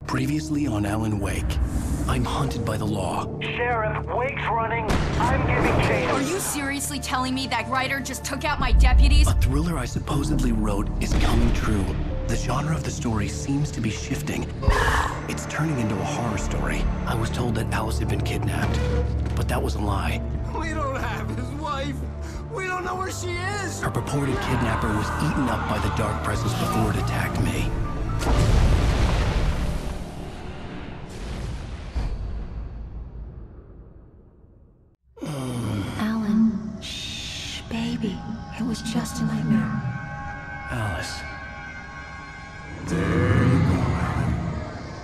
Previously on Alan Wake, I'm hunted by the law. Sheriff, Wake's running. I'm giving chase. Are you seriously telling me that writer just took out my deputies? A thriller I supposedly wrote is coming true. The genre of the story seems to be shifting. It's turning into a horror story. I was told that Alice had been kidnapped, but that was a lie. We don't have his wife. We don't know where she is. Her purported kidnapper was eaten up by the dark presence before it attacked me. Alan, shh, baby. It was just a nightmare. Alice. There you go, Alan.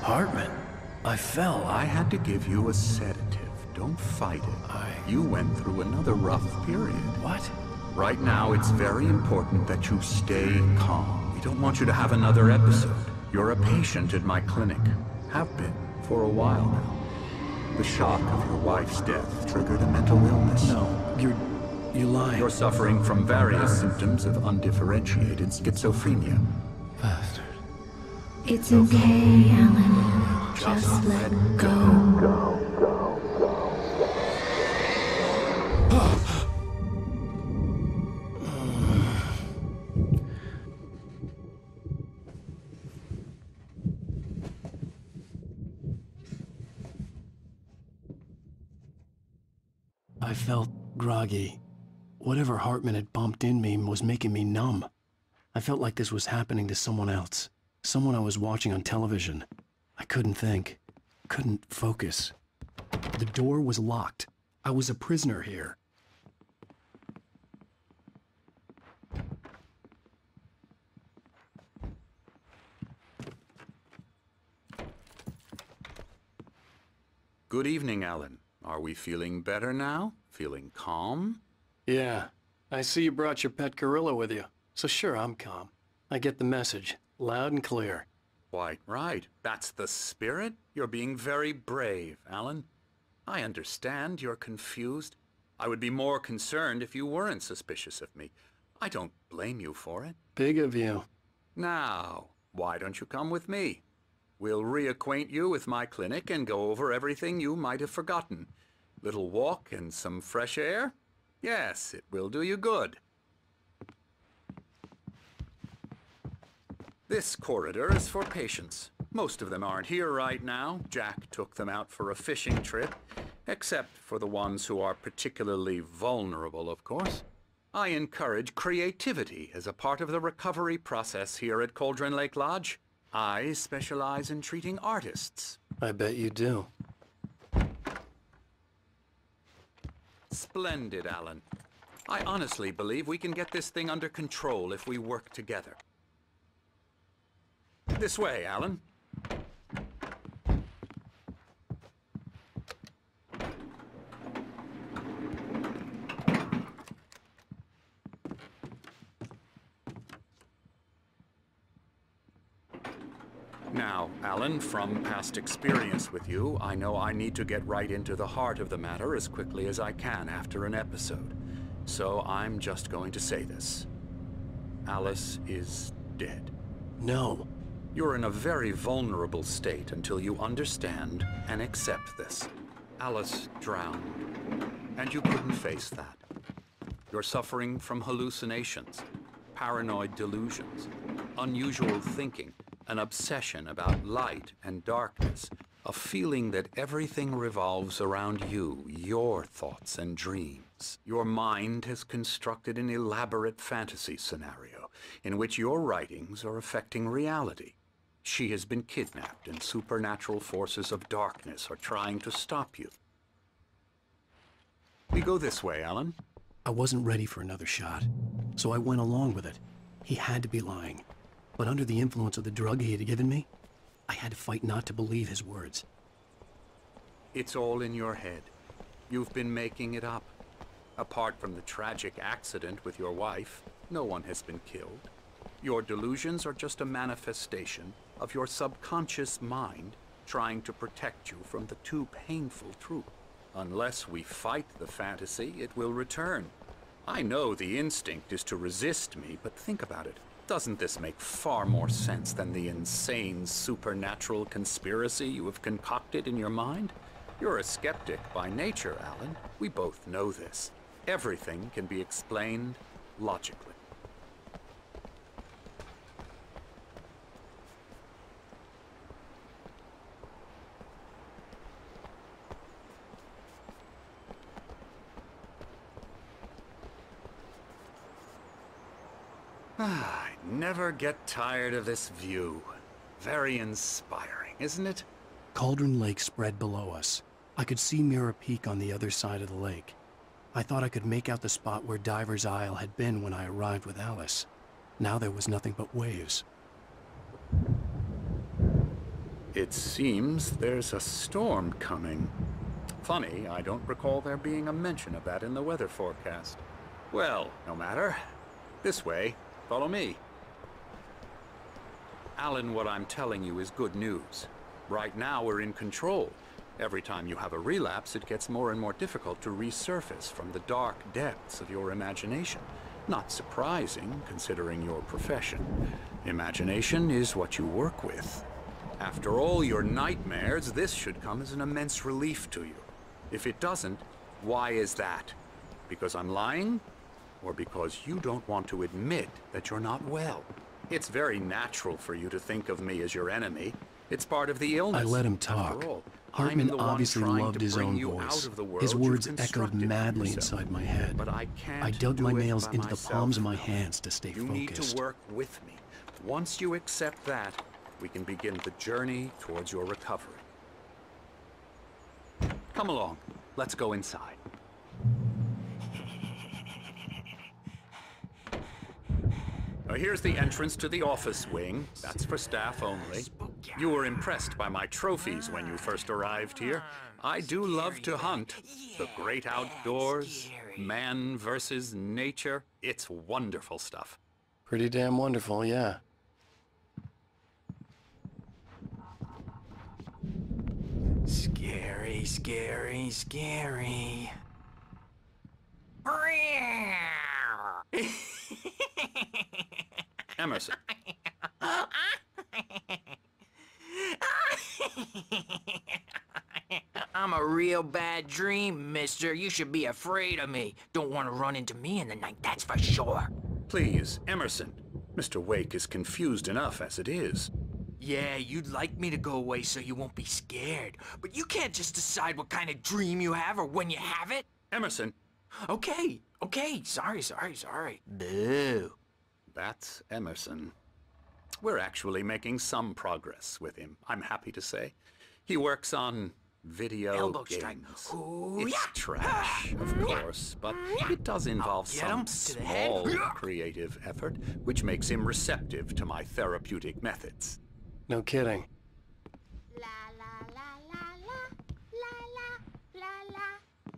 Hartman. I fell. I had to give you a sedative. Don't fight it. You went through another rough period. What? Right now, it's very important that you stay calm. We don't want you to have another episode. You're a patient at my clinic. Have been for a while now. The shock of your wife's death triggered a mental illness. No, you're lying. You're suffering from various symptoms of undifferentiated schizophrenia. Bastard. It's okay, Alan. Just let go. I felt groggy. Whatever Hartman had bumped in me was making me numb. I felt like this was happening to someone else. Someone I was watching on television. I couldn't think. Couldn't focus. The door was locked. I was a prisoner here. Good evening, Alan. Are we feeling better now? Feeling calm? Yeah. I see you brought your pet gorilla with you. So sure, I'm calm. I get the message. Loud and clear. Quite right. That's the spirit. You're being very brave, Alan. I understand you're confused. I would be more concerned if you weren't suspicious of me. I don't blame you for it. Big of you. Now, why don't you come with me? We'll reacquaint you with my clinic and go over everything you might have forgotten. Little walk and some fresh air? Yes, it will do you good. This corridor is for patients. Most of them aren't here right now. Jack took them out for a fishing trip, except for the ones who are particularly vulnerable, of course. I encourage creativity as a part of the recovery process here at Cauldron Lake Lodge. I specialize in treating artists. I bet you do. Splendid, Alan. I honestly believe we can get this thing under control if we work together. This way, Alan. Now, Alan, from past experience with you, I know I need to get right into the heart of the matter as quickly as I can after an episode. So I'm just going to say this. Alice is dead. No. You're in a very vulnerable state until you understand and accept this. Alice drowned, and you couldn't face that. You're suffering from hallucinations, paranoid delusions, unusual thinking, an obsession about light and darkness, a feeling that everything revolves around you, your thoughts and dreams. Your mind has constructed an elaborate fantasy scenario in which your writings are affecting reality. She has been kidnapped and supernatural forces of darkness are trying to stop you. We go this way, Alan. I wasn't ready for another shot, so I went along with it. He had to be lying. But under the influence of the drug he had given me, I had to fight not to believe his words. It's all in your head. You've been making it up. Apart from the tragic accident with your wife, no one has been killed. Your delusions are just a manifestation of your subconscious mind trying to protect you from the too painful truth. Unless we fight the fantasy, it will return. I know the instinct is to resist me, but think about it. Doesn't this make far more sense than the insane supernatural conspiracy you have concocted in your mind? You're a skeptic by nature, Alan. We both know this. Everything can be explained logically. I never get tired of this view. Very inspiring, isn't it? Cauldron Lake spread below us. I could see Mirror Peak on the other side of the lake. I thought I could make out the spot where Diver's Isle had been when I arrived with Alice. Now there was nothing but waves. It seems there's a storm coming. Funny, I don't recall there being a mention of that in the weather forecast. Well, no matter. This way. Follow me. Alan, what I'm telling you is good news. Right now we're in control. Every time you have a relapse, it gets more and more difficult to resurface from the dark depths of your imagination. Not surprising, considering your profession. Imagination is what you work with. After all your nightmares, this should come as an immense relief to you. If it doesn't, why is that? Because I'm lying? Or because you don't want to admit that you're not well? It's very natural for you to think of me as your enemy. It's part of the illness. I let him talk. Hartman obviously loved his own voice. His words echoed madly inside my head. But I can't I dug my nails into the myself. palms of my hands to stay You need to work with me. Once you accept that, we can begin the journey towards your recovery. Come along. Let's go inside. Now, here's the entrance to the office wing. That's for staff only. You were impressed by my trophies when you first arrived here. I do love to hunt. The great outdoors, man versus nature. It's wonderful stuff. Pretty damn wonderful, yeah. Scary, scary, scary. Emerson. I'm a real bad dream, mister. You should be afraid of me. Don't want to run into me in the night, that's for sure. Please, Emerson. Mr. Wake is confused enough as it is. Yeah, you'd like me to go away so you won't be scared. But you can't just decide what kind of dream you have or when you have it. Emerson. Okay, sorry. Boo. That's Emerson. We're actually making some progress with him, I'm happy to say. He works on video Elbow games. strike. Ooh, It's yeah. trash, of course, but it does involve Get him some to the head. small creative effort, which makes him receptive to my therapeutic methods. No kidding. La la la la la la la la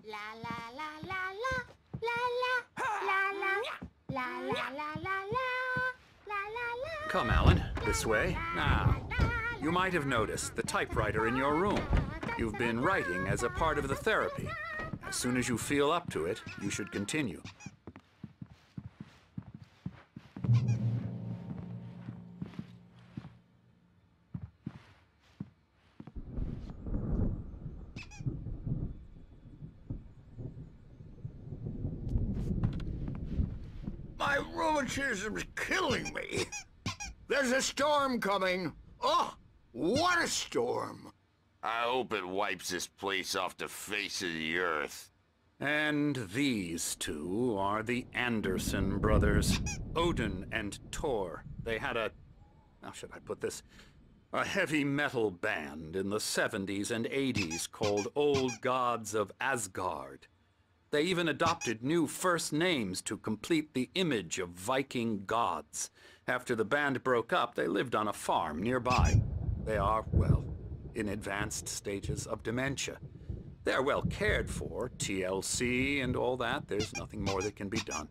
la la la la la la la la la. Come, Alan, this way. Now, you might have noticed the typewriter in your room. You've been writing as a part of the therapy. As soon as you feel up to it, you should continue. My rheumatism's killing me. There's a storm coming. Oh, what a storm. I hope it wipes this place off the face of the earth. And these two are the Anderson brothers, Odin and Tor. They had a, how should I put this, a heavy metal band in the 70s and 80s called Old Gods of Asgard. They even adopted new first names to complete the image of Viking gods. After the band broke up, they lived on a farm nearby. They are, well, in advanced stages of dementia. They're well cared for, TLC and all that. There's nothing more that can be done.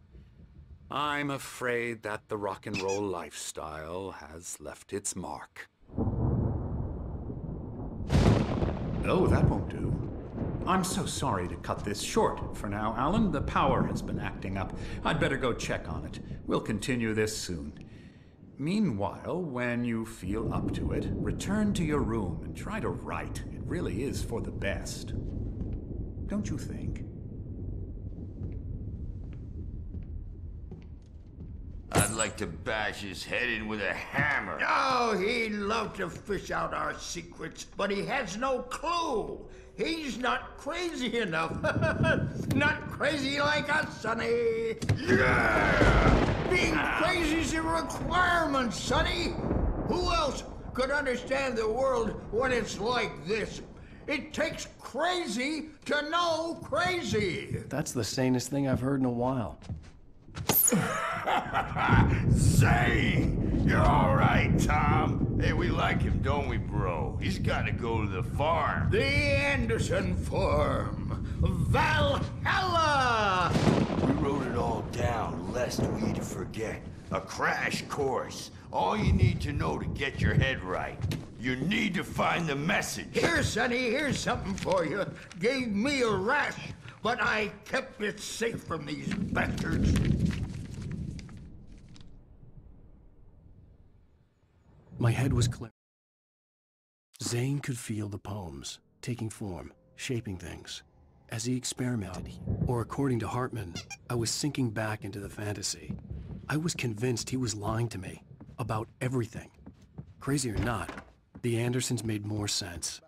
I'm afraid that the rock and roll lifestyle has left its mark. Oh, that won't do. I'm so sorry to cut this short for now, Alan. The power has been acting up. I'd better go check on it. We'll continue this soon. Meanwhile, when you feel up to it, return to your room and try to write. It really is for the best. Don't you think? I'd like to bash his head in with a hammer. Oh, he'd love to fish out our secrets, but he has no clue. He's not crazy enough. Not crazy like us, Sonny. Yeah! Being crazy's a requirement, Sonny. Who else could understand the world when it's like this? It takes crazy to know crazy. That's the sanest thing I've heard in a while. Zane! You're all right, Tom. Hey, we like him, don't we, bro? He's got to go to the farm. The Anderson Farm. Valhalla! We wrote it all down, lest we'd forget. A crash course. All you need to know to get your head right. You need to find the message. Here, Sonny, here's something for you. Gave me a rash, but I kept it safe from these bastards. My head was clear. Zane could feel the poems, taking form, shaping things. As he experimented, or according to Hartman, I was sinking back into the fantasy. I was convinced he was lying to me about everything. Crazy or not, the Andersons made more sense.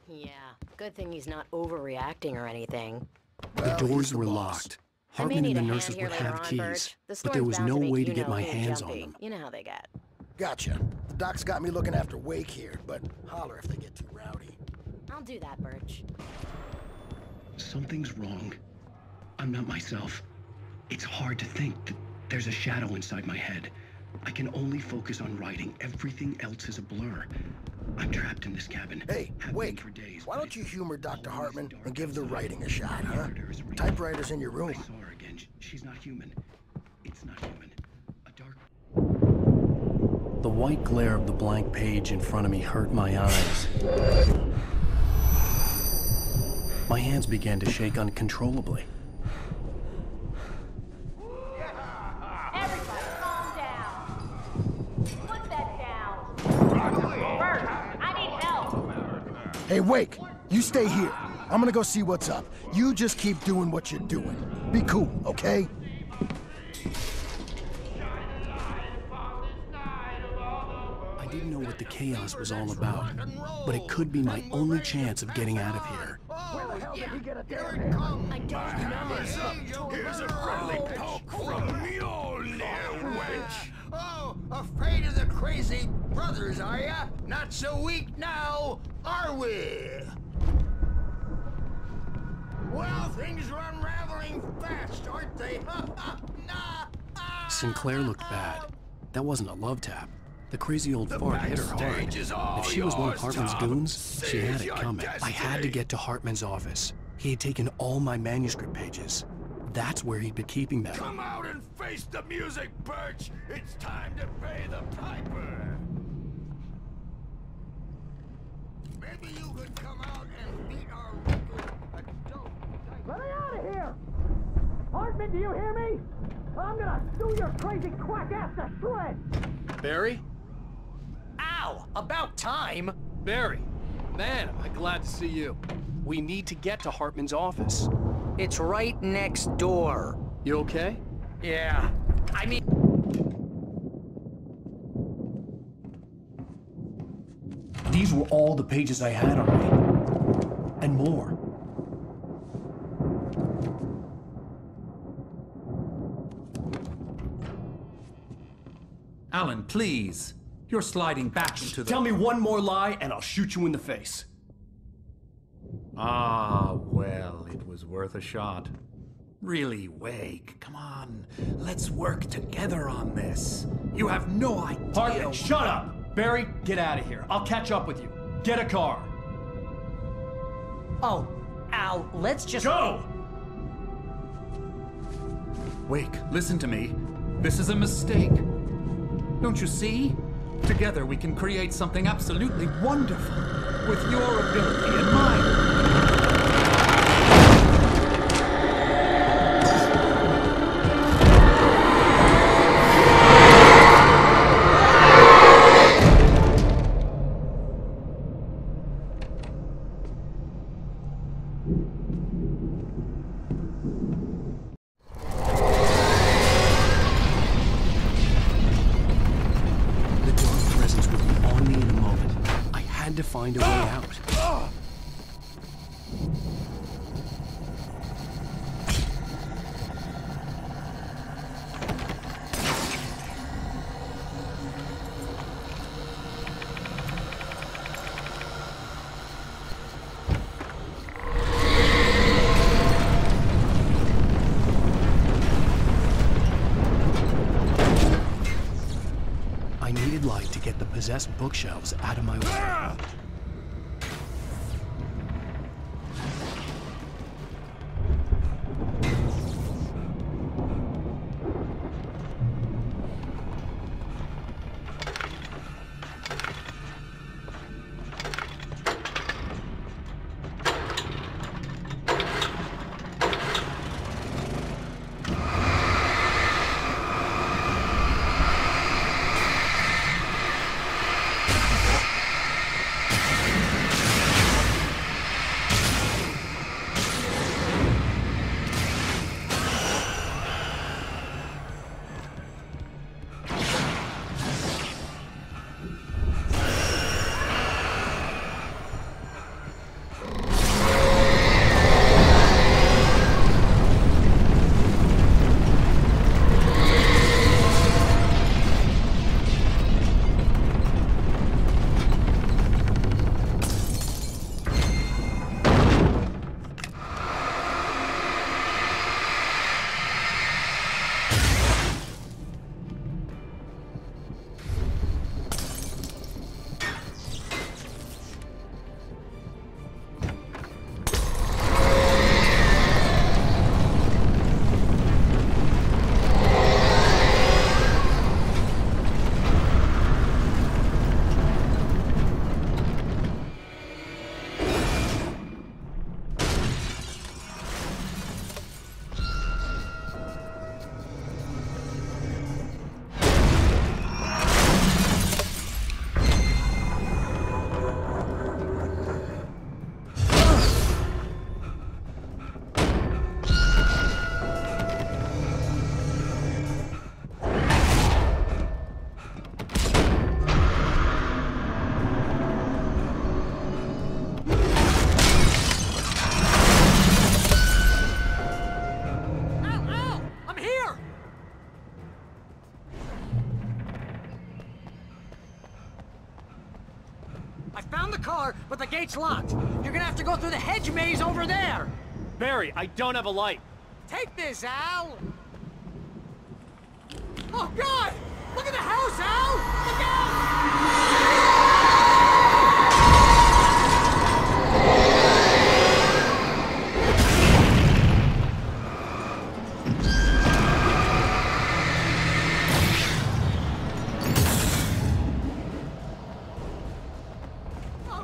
Yeah, good thing he's not overreacting or anything. The doors were locked. Hartman and the nurses would have keys, but there was no way to get my hands on them. You know how they get. Gotcha. The doc's got me looking after Wake here, but holler if they get too rowdy. I'll do that, Birch. Something's wrong. I'm not myself. It's hard to think that there's a shadow inside my head. I can only focus on writing. Everything else is a blur. I'm trapped in this cabin. Hey, Wake, why don't you humor Dr. Hartman and give the writing a shot, huh? Typewriter's in your room. I saw her again. She's not human. It's not human. A dark... The white glare of the blank page in front of me hurt my eyes. My hands began to shake uncontrollably. Everybody, calm down. Put that down. Bert, I need help. Hey, Wake, you stay here. I'm gonna go see what's up. You just keep doing what you're doing. Be cool, okay? I didn't know what the chaos was all about, but it could be my only chance of getting out of here. Where the hell did he get a damn gun? I don't know. Here's a friendly poke from Mjolnir, wench. Oh, afraid of the crazy brothers, are ya? Not so weak now, are we? Well, things are unraveling fast, aren't they? Sinclair looked bad. That wasn't a love tap. The crazy old fart hit her hard. If she was one of Hartman's goons, she had it coming. I had to get to Hartman's office. He had taken all my manuscript pages. That's where he'd been keeping them. Come out and face the music, Birch. It's time to pay the piper. Maybe you could come out and beat our wicked adult. Let me out of here! Hartman, do you hear me? I'm gonna sue your crazy quack ass to shreds! Barry? Ow! About time! Barry! Man, am I glad to see you. We need to get to Hartman's office. It's right next door. You okay? Yeah. I mean... These were all the pages I had on me. And more. Alan, please. You're sliding back into the... Tell me one more lie and I'll shoot you in the face. Ah, well, it was worth a shot. Really, Wake, come on. Let's work together on this. You have no idea... Hartman, shut up! Barry, get out of here. I'll catch up with you. Get a car. Oh, Al, let's just... Go! Wake, listen to me. This is a mistake. Don't you see? Together we can create something absolutely wonderful. With your ability and mine. find a way out. I needed light to get the possessed bookshelves out of my way. But the gate's locked. You're gonna have to go through the hedge maze over there. Barry, I don't have a light. Take this, Al. Oh, God! Look at the house, Al! Look out!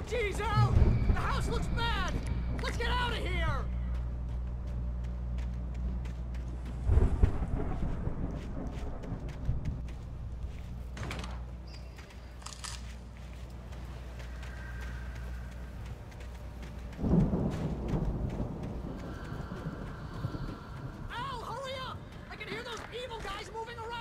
Jeez, Al! The house looks bad! Let's get out of here! Al, hurry up! I can hear those evil guys moving around!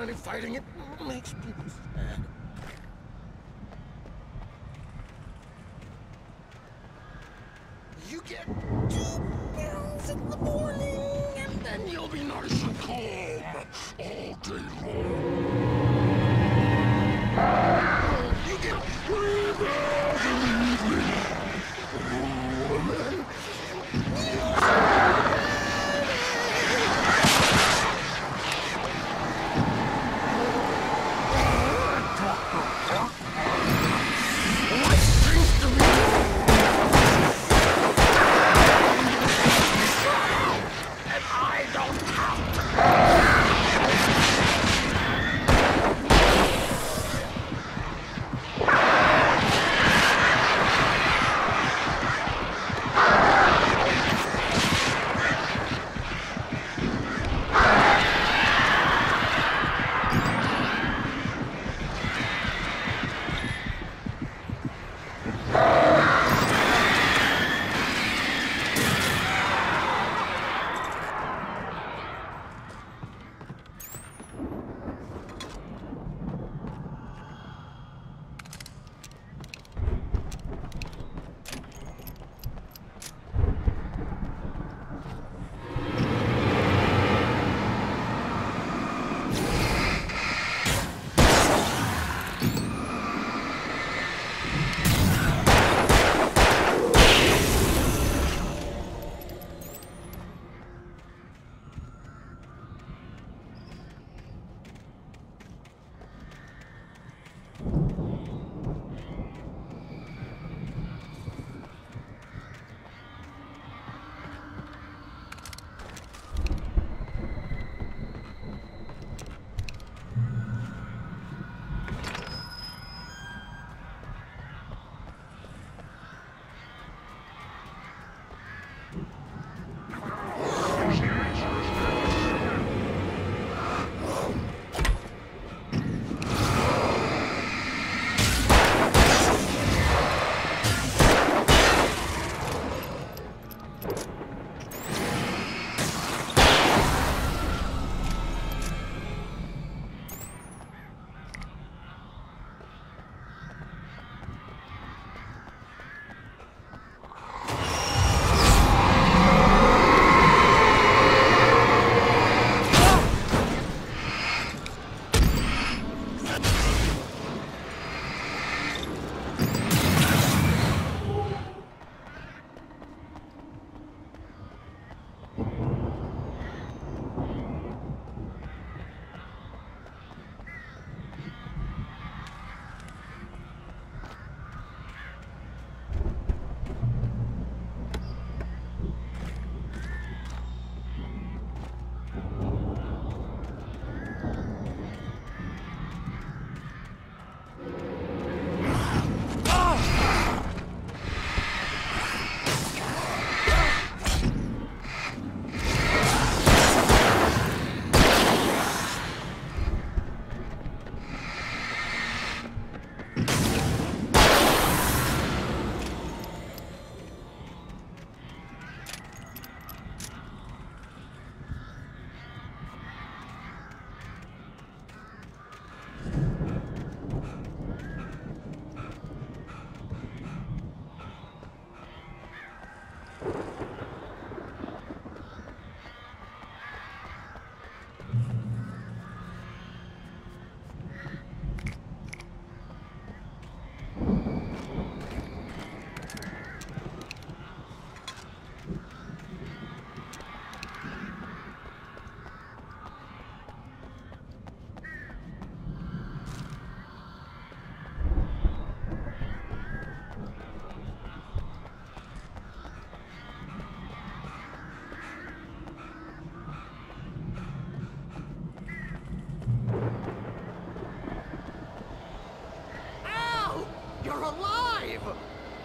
money fighting it makes people sad. You get 2 pills in the morning, and then you'll be nice and calm all day long. You get 3 pills in the evening. And then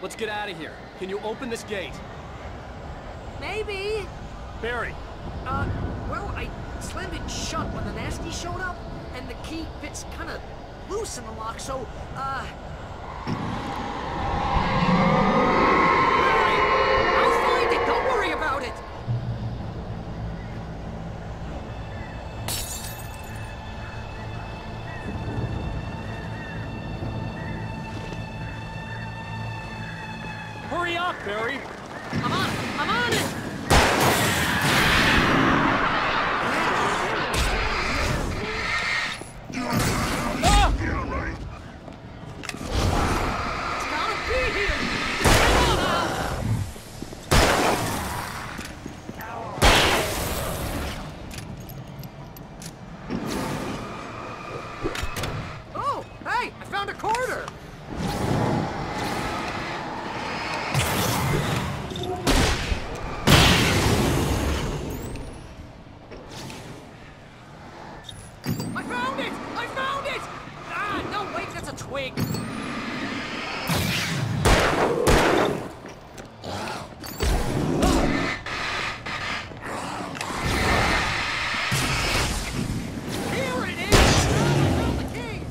Let's get out of here. Can you open this gate? Maybe. Barry. Well, I slammed it shut when the nasty showed up, and the key fits kind of loose in the lock, so, Barry, I'll find it. Don't worry about it. up, Barry! I'm on it! I'm on it! Ah! It's gotta be here! Come on, Al! Oh, hey! I found a quarter! I found it! I found it! Ah, no, wait, that's a twig. Here it is! I found the key!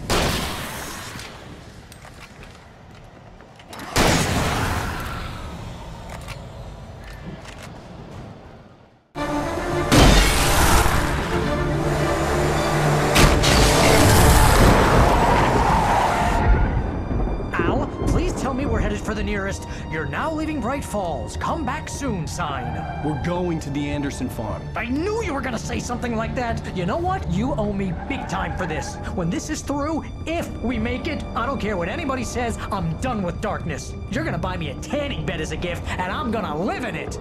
Al, please tell me we're headed for the nearest "You're now leaving Bright Falls. Come back soon" sign. We're going to the Anderson farm. I knew you were gonna say something like that. You know what? You owe me big time for this. When this is through, if we make it, I don't care what anybody says, I'm done with darkness. You're gonna buy me a tanning bed as a gift, and I'm gonna live in it.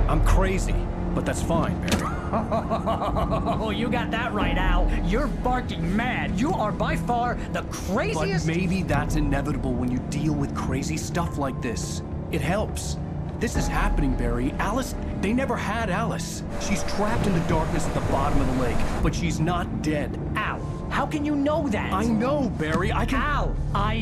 I'm crazy, but that's fine, Barry. Oh, you got that right, Al. You're barking mad. You are by far the craziest. But maybe that's inevitable when you deal with crazy stuff like this. It helps. This is happening, Barry. Alice, they never had Alice. She's trapped in the darkness at the bottom of the lake, but she's not dead. Al, how can you know that? I know, Barry. I can... Al,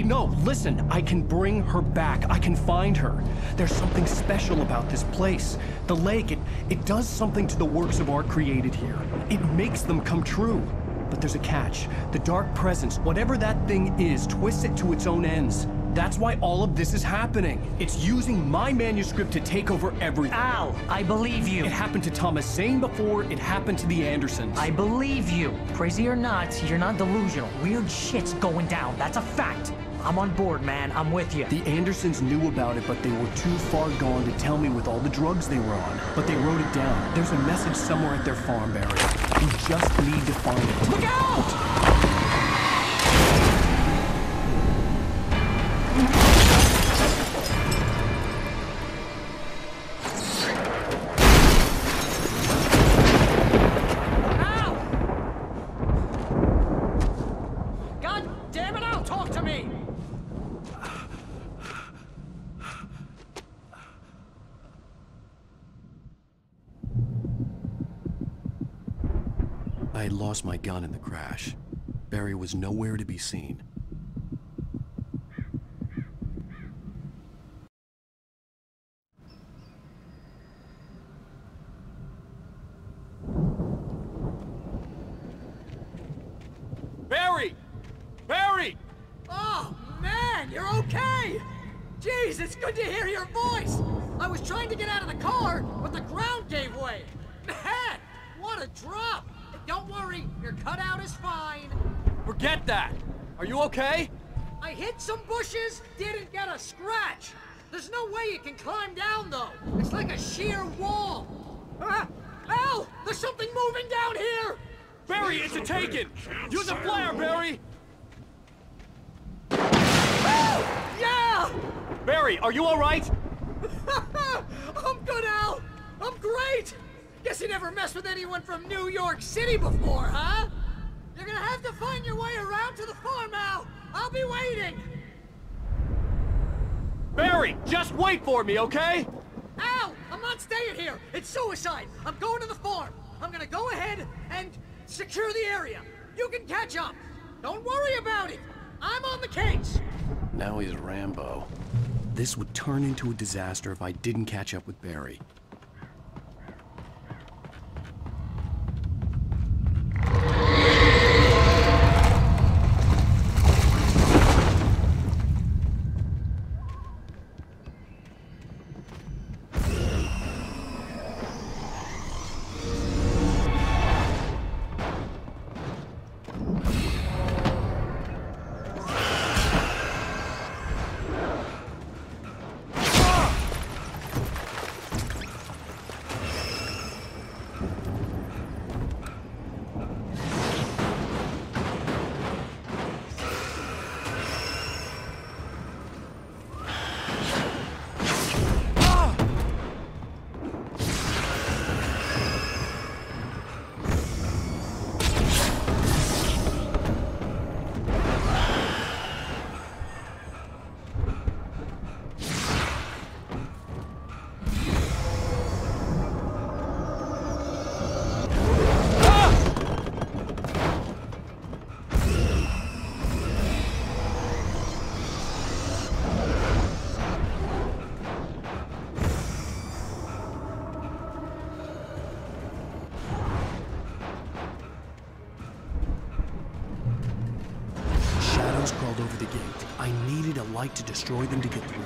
No, listen. I can bring her back. I can find her. There's something special about this place. The lake, it does something to the works of art created here. It makes them come true. But there's a catch. The dark presence, whatever that thing is, twists it to its own ends. That's why all of this is happening. It's using my manuscript to take over everything. Al, I believe you. It happened to Thomas Zane before, it happened to the Andersons. I believe you. Crazy or not, you're not delusional. Weird shit's going down. That's a fact. I'm on board, man. I'm with you. The Andersons knew about it, but they were too far gone to tell me with all the drugs they were on. But they wrote it down. There's a message somewhere at their farm, Barry. We just need to find it. Look out! I had lost my gun in the crash. Barry was nowhere to be seen. Barry! Barry! Oh, man, you're okay! Jeez, it's good to hear your voice! I was trying to get out of the car, but the ground gave way! Man, what a drop! Don't worry, your cutout is fine. Forget that! Are you okay? I hit some bushes, didn't get a scratch. There's no way you can climb down, though. It's like a sheer wall. Al, there's something moving down here! Barry, it's a taken! Use a flare, Barry! Yeah! Barry, are you alright? I'm good, Al! I'm great! Guess you never messed with anyone from New York City before, huh? You're gonna have to find your way around to the farm, Al! I'll be waiting! Barry, just wait for me, okay? Al! I'm not staying here! It's suicide! I'm going to the farm! I'm gonna go ahead and secure the area! You can catch up! Don't worry about it! I'm on the case! Now he's Rambo. This would turn into a disaster if I didn't catch up with Barry. shadows crawled over the gate. I needed a light to destroy them to get through.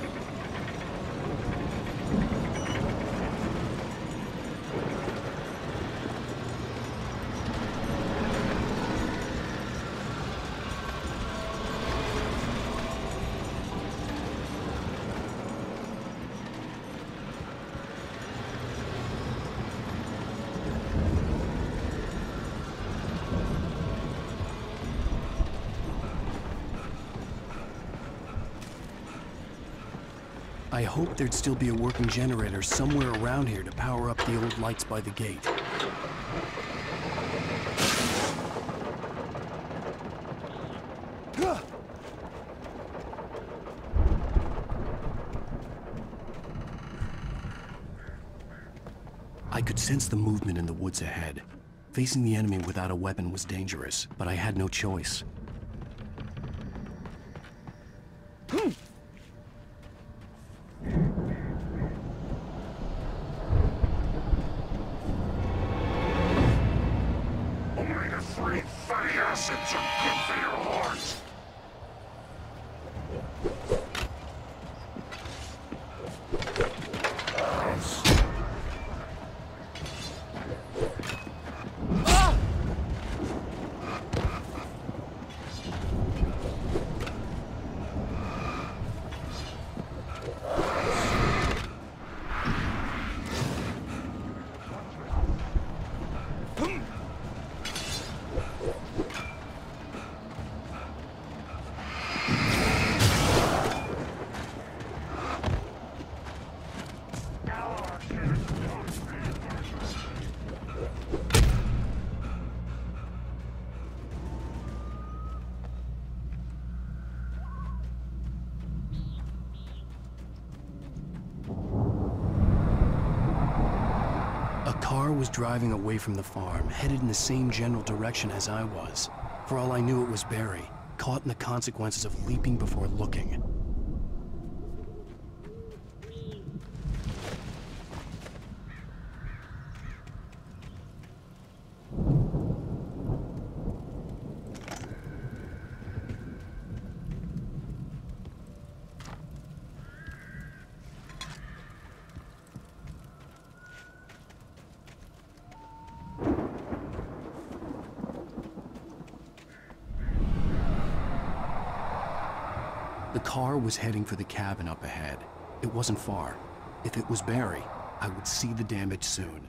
I hoped there'd still be a working generator somewhere around here to power up the old lights by the gate. I could sense the movement in the woods ahead. Facing the enemy without a weapon was dangerous, but I had no choice. Omega-3 fatty acids are good for your heart. Was driving away from the farm, headed in the same general direction as I was. For all I knew, it was Barry, caught in the consequences of leaping before looking. The car was heading for the cabin up ahead. It wasn't far. If it was Barry, I would see the damage soon.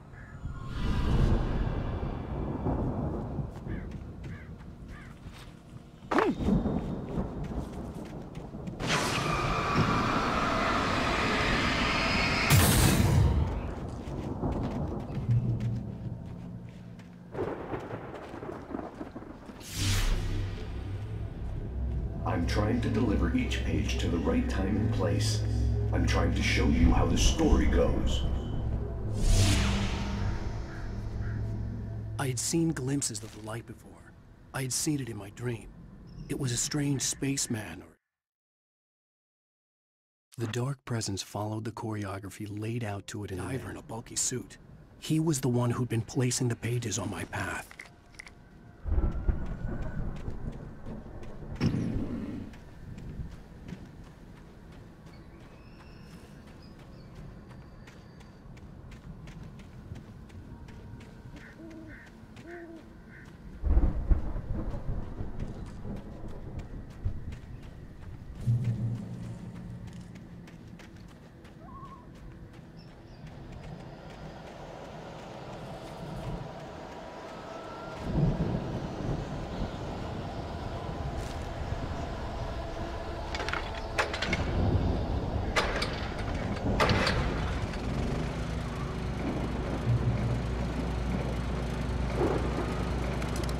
I'm trying to deliver each page to the right time and place. I'm trying to show you how the story goes. I had seen glimpses of the light before. I had seen it in my dream. It was a strange spaceman. The dark presence followed the choreography laid out to it in diver in a bulky suit. He was the one who'd been placing the pages on my path.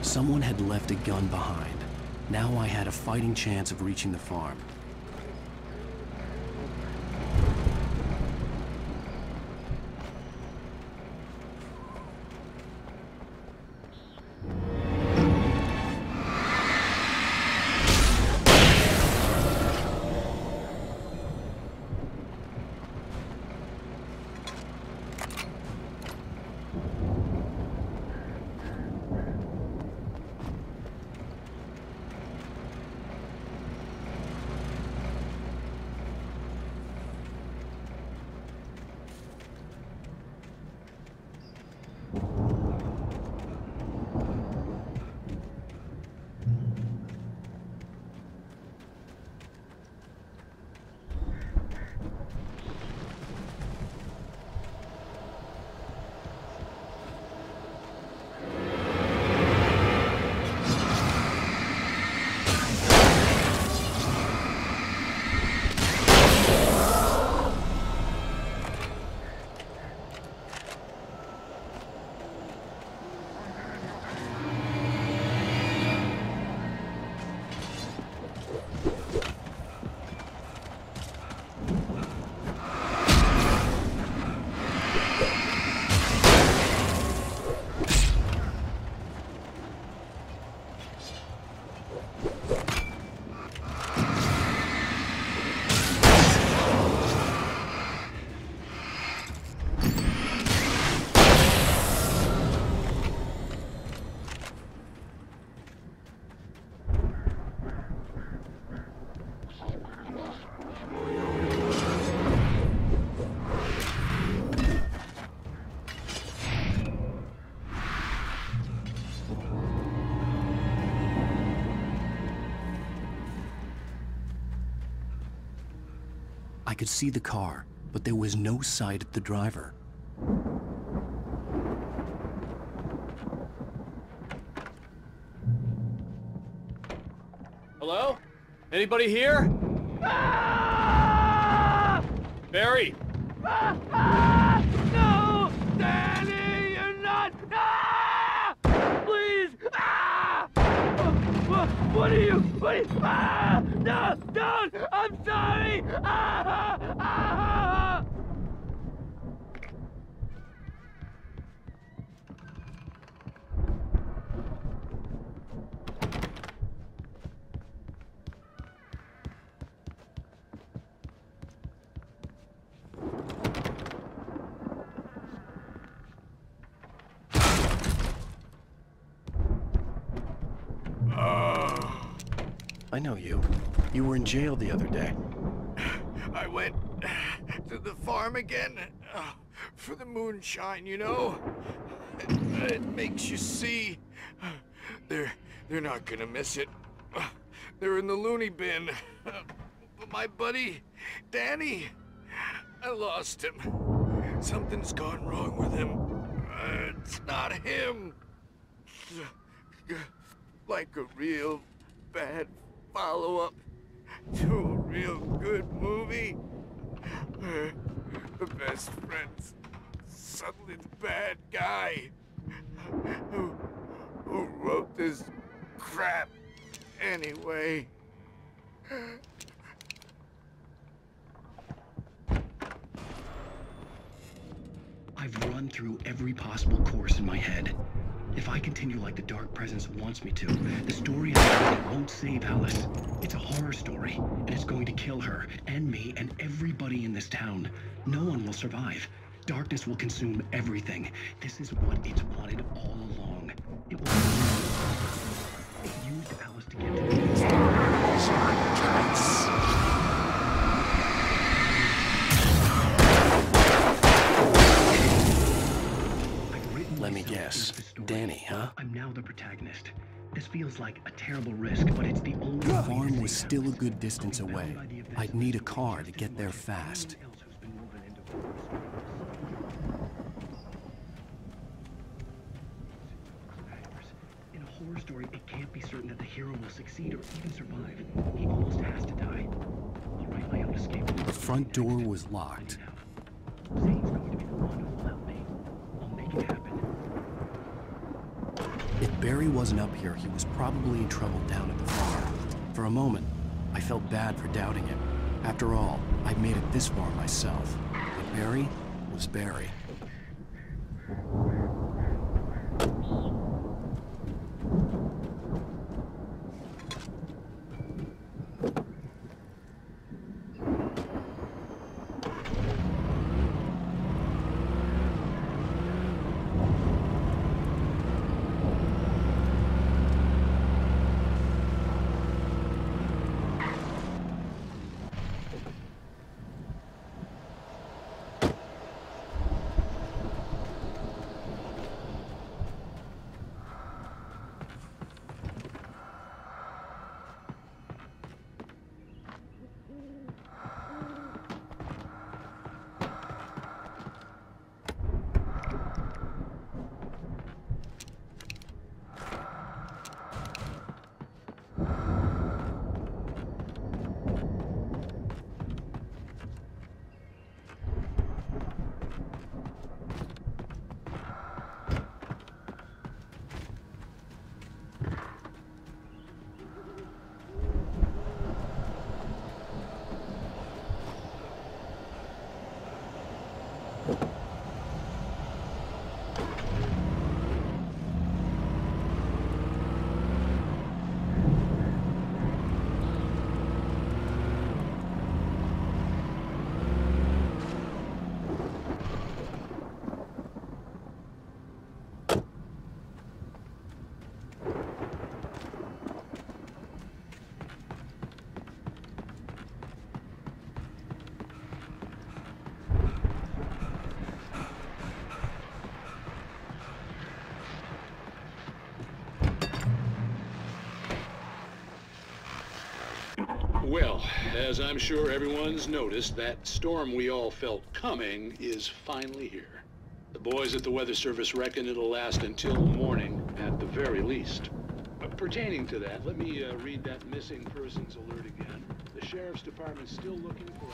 Someone had left a gun behind. Now I had a fighting chance of reaching the farm. I could see the car, but there was no sight of the driver. Hello? Anybody here? Ah! Barry! No! Danny, you're not! Ah! Please! Ah! What are you? Ah! No! Don't! I'm sorry! Ah! Ah! I know you. You were in jail the other day. I went to the farm again for the moonshine, you know? It makes you see. They're not gonna miss it. They're in the loony bin. But my buddy, Danny, I lost him. Something's gone wrong with him. It's not him. Like a real bad follow-up to a real good movie. The best friend's suddenly the bad guy who wrote this crap anyway. I've run through every possible course in my head. If I continue like the Dark Presence wants me to, the story won't save Alice. It's a horror story, and it's going to kill her, and me, and everybody in this town. No one will survive. Darkness will consume everything. This is what it's wanted all along. It will use Alice to get to Let me guess. Danny, huh? I'm now the protagonist. This feels like a terrible risk, but it's the only way. The farm was still a good distance away. I'd need a car to get there fast. In a horror story, it can't be certain that the hero will succeed or even survive. He almost has to die. I'll write my own escape. The front door was locked. Zane's going to be the one who will help me. I'll make it happen. If Barry wasn't up here, he was probably in trouble down at the farm. For a moment, I felt bad for doubting him. After all, I'd made it this far myself. But Barry was Barry. Well, as I'm sure everyone's noticed, that storm we all felt coming is finally here. The boys at the Weather Service reckon it'll last until morning at the very least. Pertaining to that, let me read that missing persons alert again. The Sheriff's Department's still looking for a...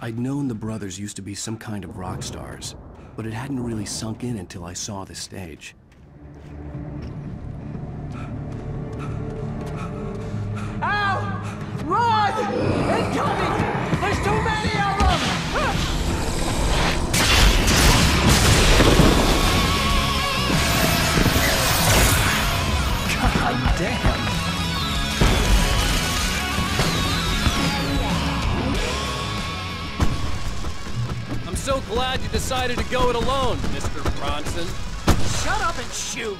I'd known the brothers used to be some kind of rock stars, but it hadn't really sunk in until I saw the stage. Ow! Run! Incoming! There's too many of them! God damn! I'm so glad you decided to go it alone, Mr. Bronson. Shut up and shoot!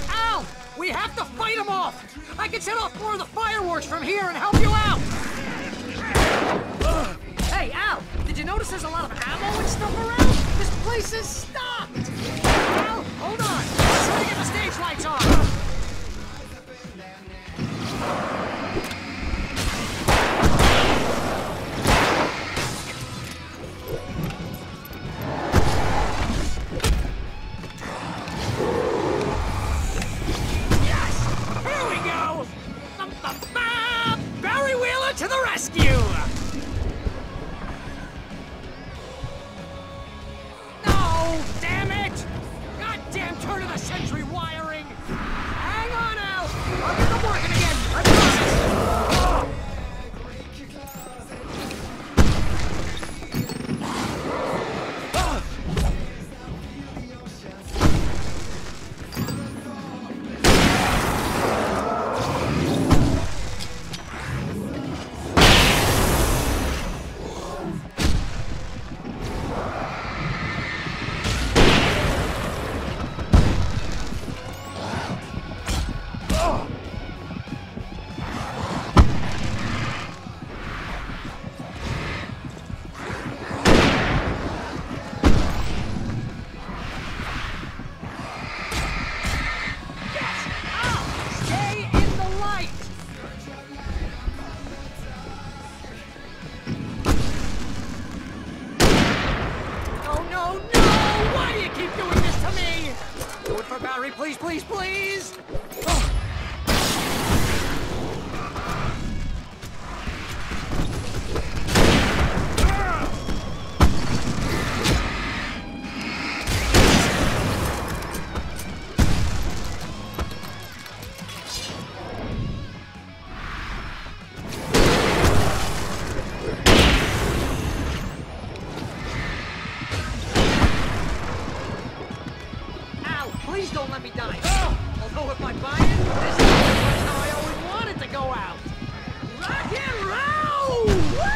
Al! We have to fight them off! I can set off more of the fireworks from here and help you out! Hey, Al! Did you notice there's a lot of ammo and stuff around? This place is stocked! Al, hold on! Let's try to get the stage lights on! To the rescue! No! Damn it! Goddamn turn of the century wiring! Hang on, Al! I'll get them working again! I promise! please, please, please! Please don't let me die. Although if I buy it, this is how I always wanted to go out. Rock and roll! Woo!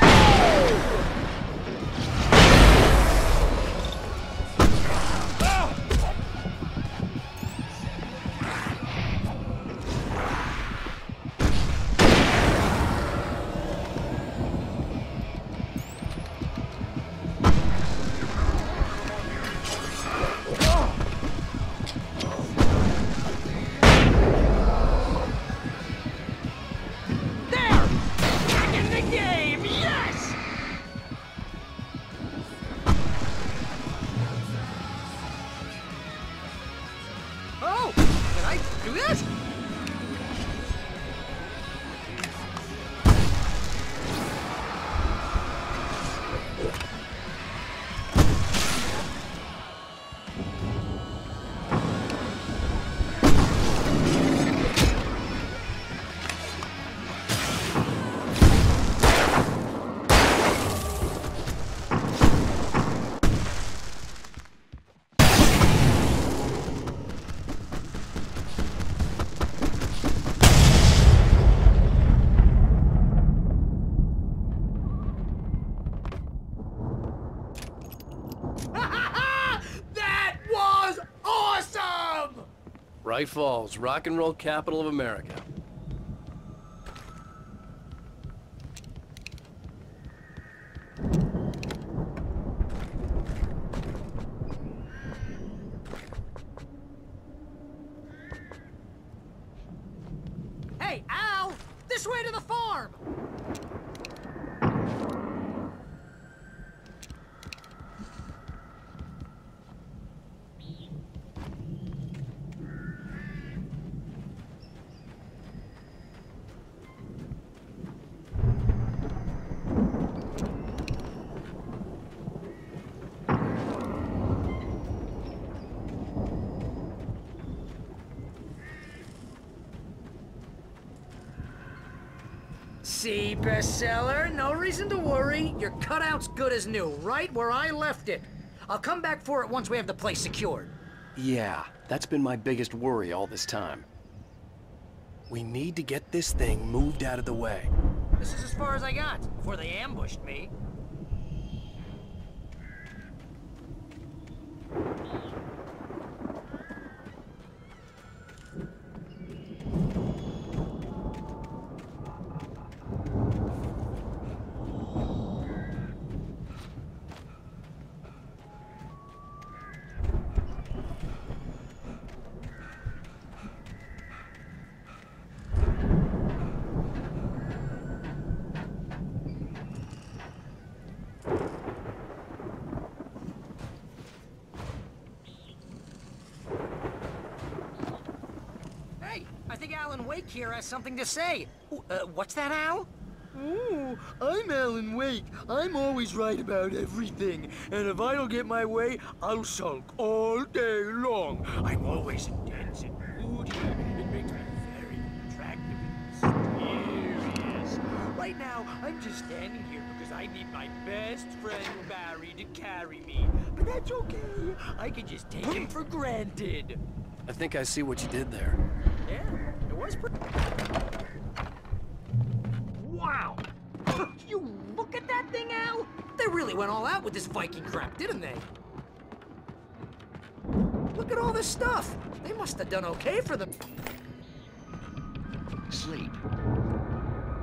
Bright Falls, rock and roll capital of America. Hey, Al! This way to the farm! See, bestseller, no reason to worry. Your cutout's good as new, right where I left it. I'll come back for it once we have the place secured. Yeah, that's been my biggest worry all this time. We need to get this thing moved out of the way. This is as far as I got, before they ambushed me. I think Alan Wake here has something to say. What's that, Al? Oh, I'm Alan Wake. I'm always right about everything. And if I don't get my way, I'll sulk all day long. I'm always intense and moody. It makes me very attractive and mysterious. Right now, I'm just standing here because I need my best friend Barry to carry me. But that's okay. I can just take him for granted. I think I see what you did there. Yeah, it was pretty... Wow! You look at that thing, Al? They really went all out with this Viking crap, didn't they? Look at all this stuff. They must have done okay for them. Sleep.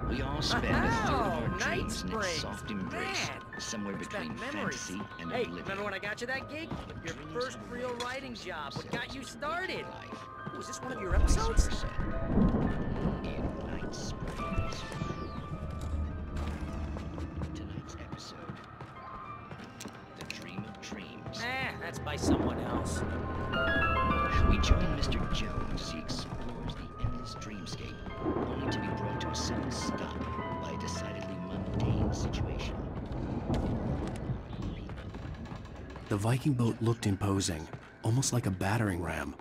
We all spend a third of our dreams in its soft embrace, somewhere between fantasy and oblivion. Hey, remember when I got you that gig? Your first real writing job. What got you started? Was this one of your episodes? Tonight's episode, The Dream of Dreams. That's by someone else. We join Mr. Jones as he explores the endless dreamscape, only to be brought to a sudden stop by a decidedly mundane situation. The Viking boat looked imposing, almost like a battering ram.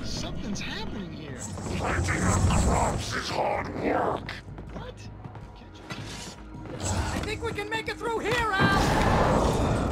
Something's happening here. Lighting up crops is hard work. What? I think we can make it through here, Al!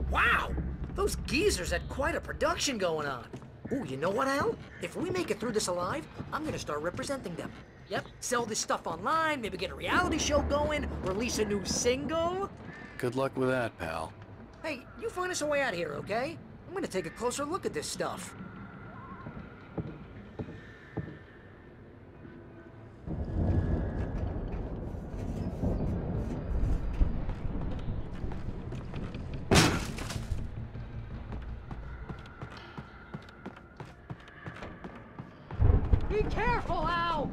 Wow! Those geezers had quite a production going on. Ooh, you know what, Al? If we make it through this alive, I'm gonna start representing them. Yep, sell this stuff online, maybe get a reality show going, release a new single. Good luck with that, pal. Hey, you find us a way out of here, okay? I'm gonna take a closer look at this stuff. Be careful, Al!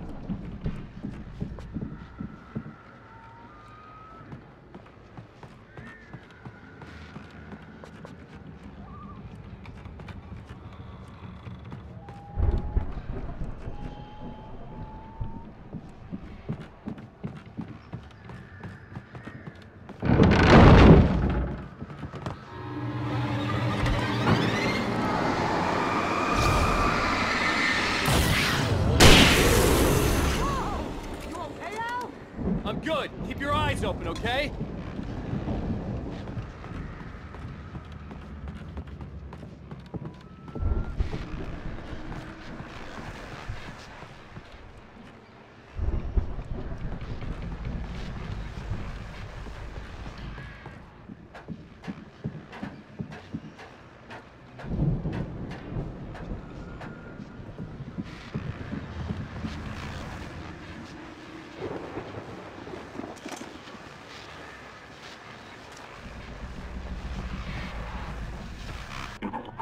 I'm good. Keep your eyes open, okay?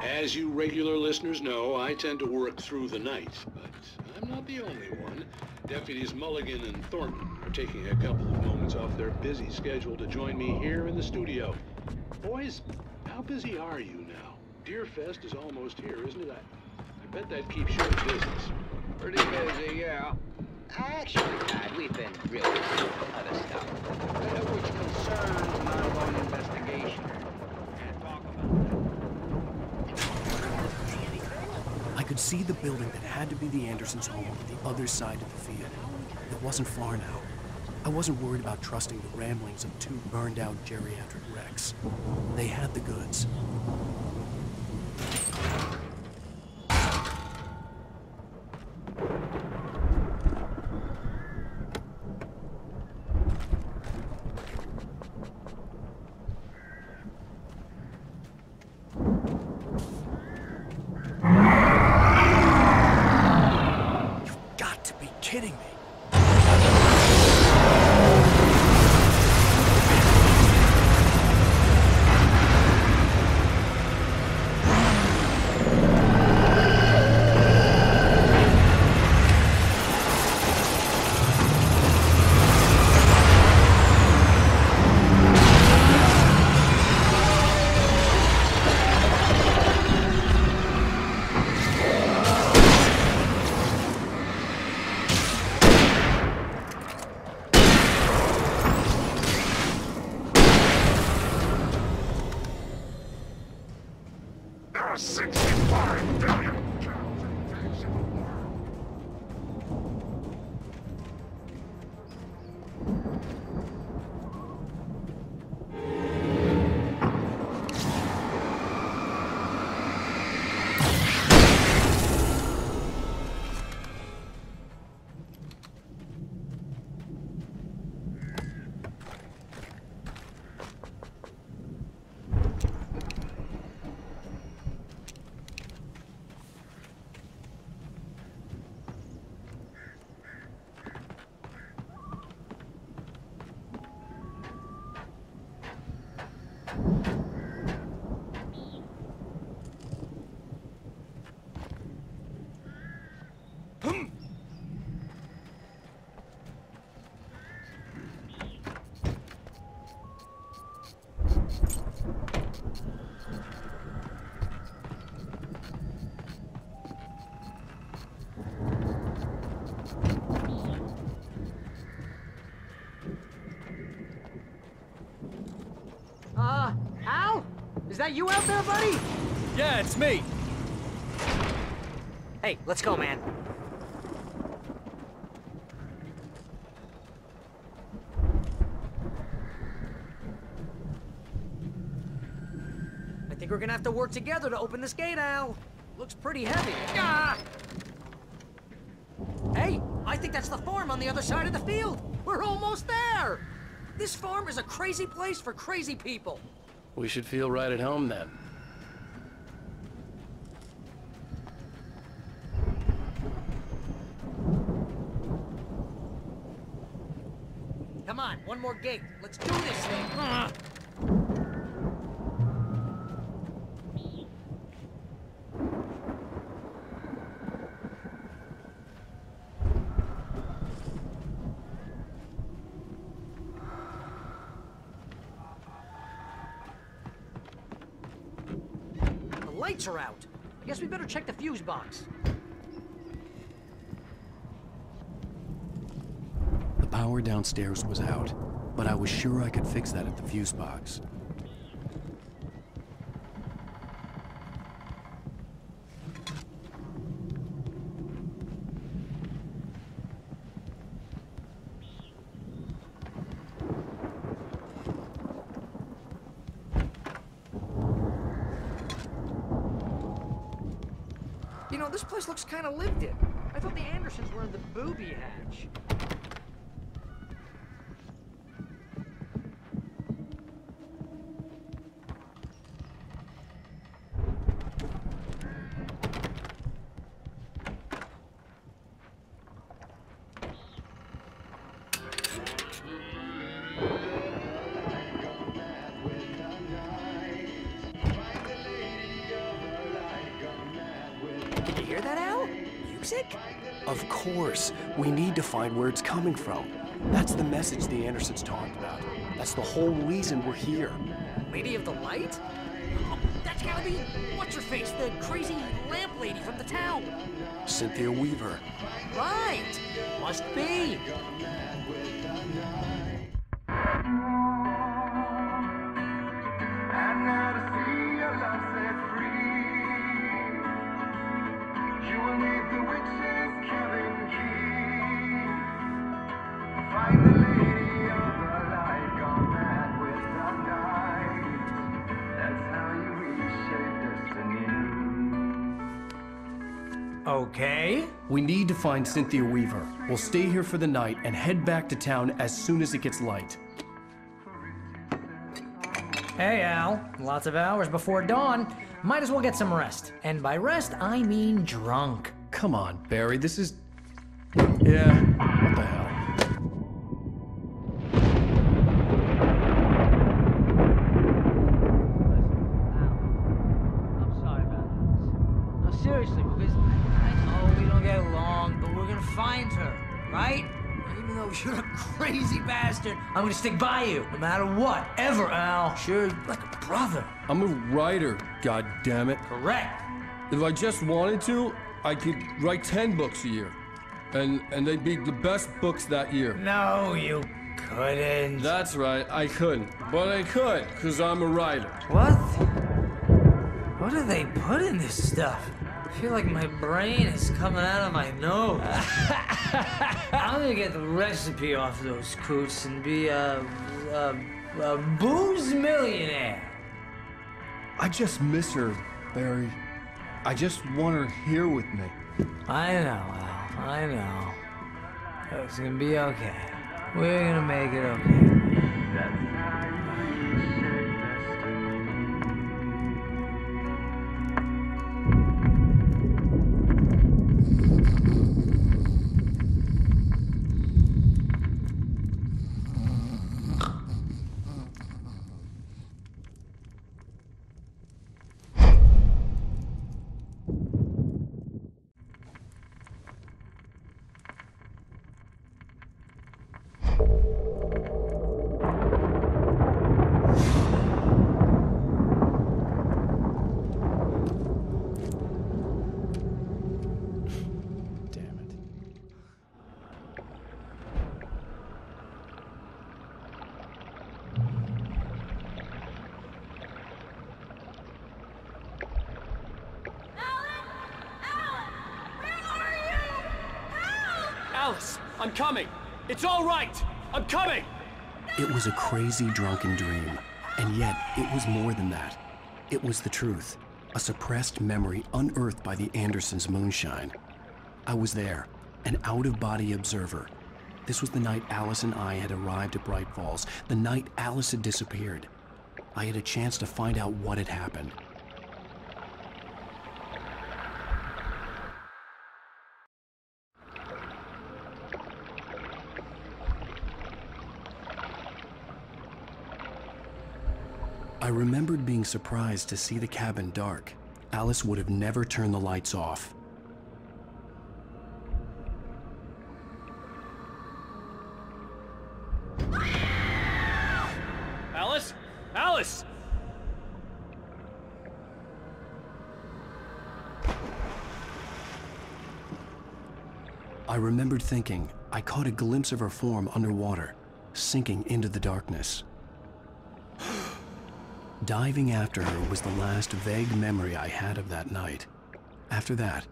As you regular listeners know, I tend to work through the night, but I'm not the only one. Deputies Mulligan and Thornton are taking a couple of moments off their busy schedule to join me here in the studio. Boys, how busy are you now? Deerfest is almost here, isn't it? I bet that keeps you in business. Pretty busy, yeah. Actually, Dad, we've been real busy with other stuff, which concerns an ongoing investigation. Can't talk about that. I could see the building that had to be the Andersons' home on the other side of the field. It wasn't far now. I wasn't worried about trusting the ramblings of two burned-out geriatric wrecks. They had the goods. Al? Is that you out there, buddy? Yeah, it's me. Hey, let's go, man. I think we're gonna have to work together to open this gate, Al. Looks pretty heavy. Ah! Hey, I think that's the farm on the other side of the field. We're almost there. This farm is a crazy place for crazy people. We should feel right at home then. Come on, one more gate. Let's do this thing. Lights are out. I guess we better check the fuse box. The power downstairs was out, but I was sure I could fix that at the fuse box. You know, this place looks kind of lived in. I thought the Andersons were in the booby hatch. Did you hear that, Al? Music? Of course. We need to find where it's coming from. That's the message the Andersons talked about. That's the whole reason we're here. Lady of the Light? Oh, that's gotta be... What's-her-face, the crazy lamp lady from the town. Cynthia Weaver. Right. Must be. Okay. We need to find Cynthia Weaver. We'll stay here for the night and head back to town as soon as it gets light. Hey, Al. Lots of hours before dawn. Might as well get some rest. And by rest, I mean drunk. Come on, Barry, this is... Yeah, what the hell? Seriously, because I know we don't get along, but we're gonna find her, right? And even though you're a crazy bastard, I'm gonna stick by you, no matter what, ever, Al. Sure, like a brother. I'm a writer, goddammit. Correct. If I just wanted to, I could write 10 books a year. And they'd be the best books that year. No, you couldn't. That's right, I couldn't. But I could, because I'm a writer. What? What do they put in this stuff? I feel like my brain is coming out of my nose. I'm gonna get the recipe off those coots and be a booze millionaire. I just miss her, Barry. I just want her here with me. I know, Al. I know. It's gonna be okay. We're gonna make it okay. Alice, I'm coming. It's all right. I'm coming. It was a crazy, drunken dream. And yet, it was more than that. It was the truth. A suppressed memory unearthed by the Andersons' moonshine. I was there, an out-of-body observer. This was the night Alice and I had arrived at Bright Falls, the night Alice had disappeared. I had a chance to find out what had happened. I remembered being surprised to see the cabin dark. Alice would have never turned the lights off. Alice? Alice! I remembered thinking I caught a glimpse of her form underwater, sinking into the darkness. Diving after her was the last vague memory I had of that night. After that,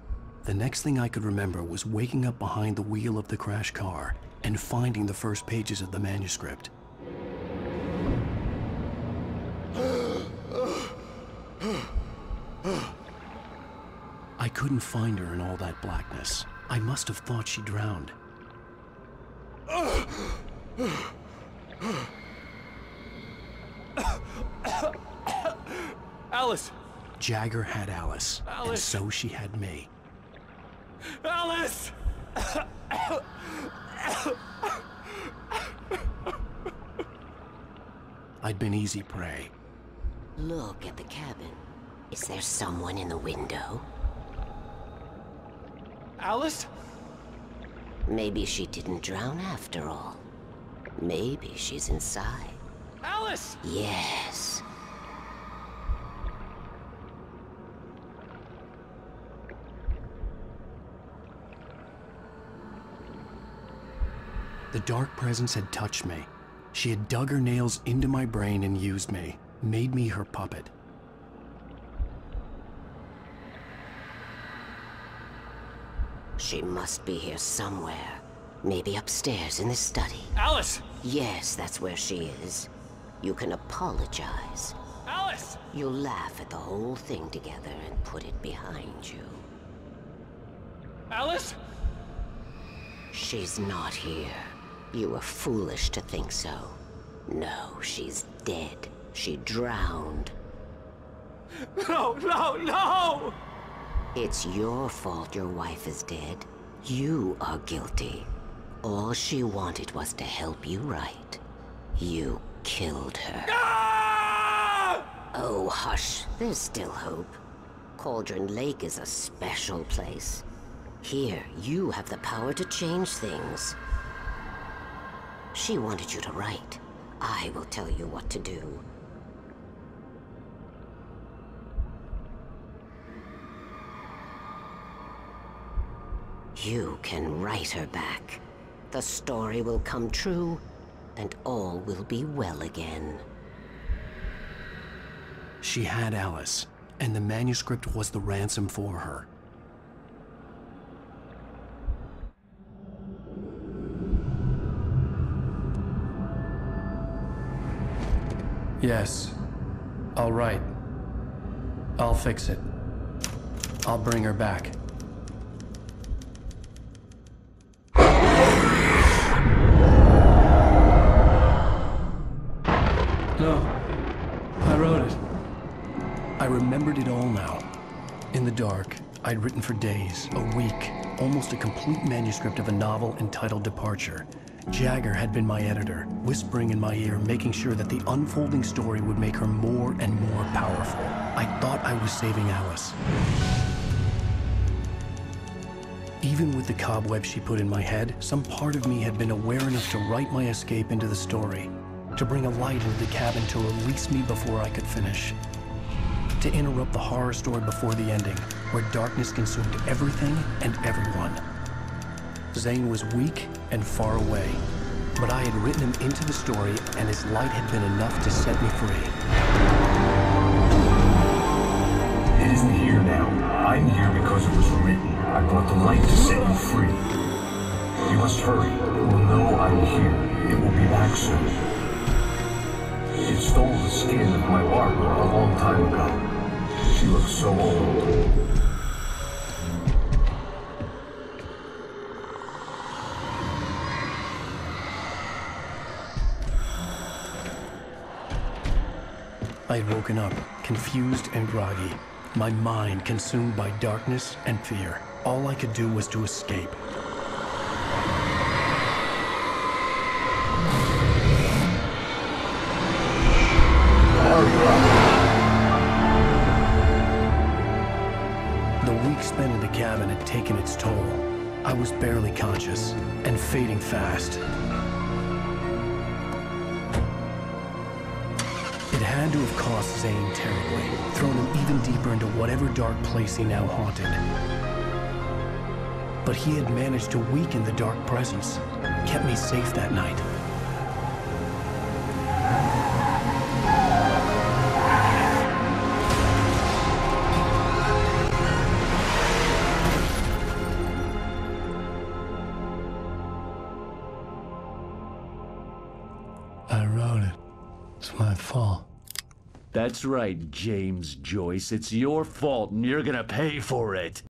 the next thing I could remember was waking up behind the wheel of the crashed car and finding the first pages of the manuscript. I couldn't find her in all that blackness. I must have thought she drowned. Alice! Jagger had Alice, Alice. and so she had me. Alice! I'd been easy prey. Look at the cabin. Is there someone in the window? Alice? Maybe she didn't drown after all. Maybe she's inside. Alice! Yes. The dark presence had touched me. She had dug her nails into my brain and used me, made me her puppet. She must be here somewhere. Maybe upstairs in the study. Alice! Yes, that's where she is. You can apologize. Alice! You'll laugh at the whole thing together and put it behind you. Alice? She's not here. You were foolish to think so. No, she's dead. She drowned. No, no, no! It's your fault your wife is dead. You are guilty. All she wanted was to help you right. You killed her. Ah! Oh, hush. There's still hope. Cauldron Lake is a special place. Here, you have the power to change things. She wanted you to write. I will tell you what to do. You can write her back. The story will come true, and all will be well again. She had Alice, and the manuscript was the ransom for her. Yes. All right. I'll fix it. I'll bring her back. No. I wrote it. I remembered it all now. In the dark, I'd written for days, a week, almost a complete manuscript of a novel entitled Departure. Jagger had been my editor, whispering in my ear, making sure that the unfolding story would make her more and more powerful. I thought I was saving Alice. Even with the cobweb she put in my head, some part of me had been aware enough to write my escape into the story, to bring a light into the cabin to release me before I could finish, to interrupt the horror story before the ending, where darkness consumed everything and everyone. Zane was weak and far away, but I had written him into the story, and his light had been enough to set me free. It isn't here now. I'm here because it was written. I brought the light to set you free. You must hurry. It will know I'm here. It will be back soon. It stole the skin of my Barbara a long time ago. She looks so old. I had woken up, confused and groggy, my mind consumed by darkness and fear. All I could do was to escape. The week spent in the cabin had taken its toll. I was barely conscious, and fading fast. It had to have cost Zane terribly, thrown him even deeper into whatever dark place he now haunted. But he had managed to weaken the dark presence, kept me safe that night. I wrote it. It's my fault. That's right, James Joyce. It's your fault, and you're gonna pay for it.